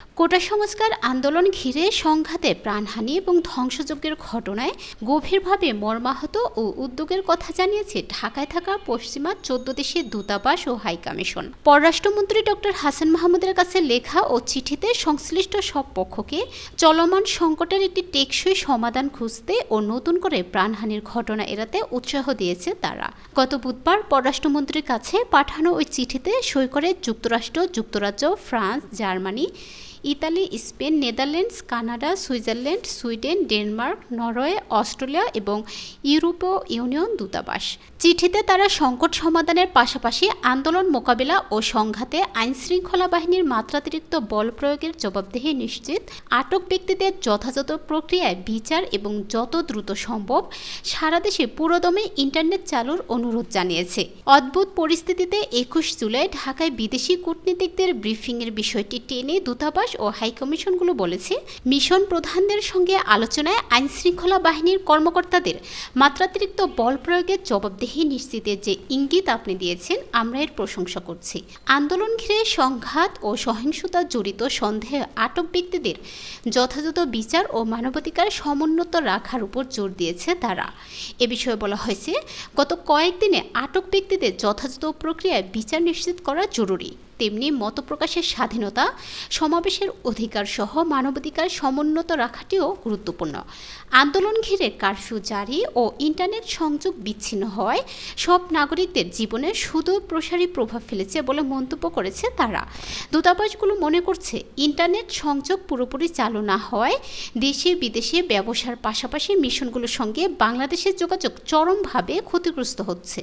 কোটা সংস্কার আন্দোলন ঘিরে সংঘাতে প্রাণহানি এবং ধ্বংসযজ্ঞের ঘটনায় গভীরভাবে মর্মাহত ও উদ্বেগের কথা জানিয়েছে ঢাকায় থাকা পশ্চিমা ১৪ দেশের দূতাবাস ও হাইকমিশন। পররাষ্ট্রমন্ত্রী ডক্টর হাসান মাহমুদের কাছে লেখা ও চিঠিতে সংশ্লিষ্ট সব পক্ষকে চলমান সংকটের একটি টেকসই সমাধান খুঁজতে ও নতুন করে প্রাণহানির ঘটনা এড়াতে উৎসাহ দিয়েছে তারা। গত বুধবার পররাষ্ট্রমন্ত্রীর কাছে পাঠানো ওই চিঠিতে সই করে যুক্তরাষ্ট্র, যুক্তরাজ্য, France, Germany, Italy, Spain, Netherlands, Canada, Switzerland, Sweden, Denmark, Norway, Australia এবং ইউরোপীয় ইউনিয়ন দূতাবাস। চিঠিতে তারা সংকট সমাধানের পাশাপাশি আন্দোলন মোকাবিলা ও সংঘাতে আইনশৃঙ্খলা বাহিনীর মাত্রাতিরিক্ত বল প্রয়োগের জবাবদিহি নিশ্চিত, আটক ব্যক্তিদের যথাযথ প্রক্রিয়ায় বিচার এবং যত দ্রুত সম্ভব সারা দেশে পুরোদমে ইন্টারনেট চালুর অনুরোধ জানিয়েছে। অদ্ভুত পরিস্থিতিতে ২১ জুলাই ঢাকায় বিদেশি কূটনীতিকদের ব্রিফিংয়ের বিষয়টি টেনে দূতাবাস ও হাইকমিশনগুলো বলেছে, মিশন প্রধানদের সঙ্গে আলোচনায় আইনশৃঙ্খলা বাহিনীর কর্মকর্তাদের মাত্রাতিরিক্ত বল প্রয়োগের জবাবদিহি নিশ্চিতের যে ইঙ্গিত আপনি দিয়েছেন, আমরা এর প্রশংসা করছি। আন্দোলন ঘিরে সংঘাত ও সহিংসতা জড়িত সন্দেহে আটক ব্যক্তিদের যথাযথ বিচার ও মানবাধিকার সমুন্নত রাখার উপর জোর দিয়েছে তারা। এ বিষয়ে বলা হয়েছে, গত কয়েকদিনে আটক ব্যক্তিদের যথাযথ প্রক্রিয়ায় বিচার নিশ্চিত করা জরুরি। তেমনি মতপ্রকাশের স্বাধীনতা, সমাবেশের অধিকার সহ মানবাধিকার সমুন্নত রাখাটিও গুরুত্বপূর্ণ। আন্দোলন ঘিরে কারফিউ জারি ও ইন্টারনেট সংযোগ বিচ্ছিন্ন হওয়ায় সব নাগরিকদের জীবনে সুদূর প্রসারী প্রভাব ফেলেছে বলে মন্তব্য করেছে তারা। দূতাবাসগুলো মনে করছে, ইন্টারনেট সংযোগ পুরোপুরি চালু না হওয়ায় দেশে বিদেশে ব্যবসার পাশাপাশি মিশনগুলোর সঙ্গে বাংলাদেশের যোগাযোগ চরমভাবে ক্ষতিগ্রস্ত হচ্ছে।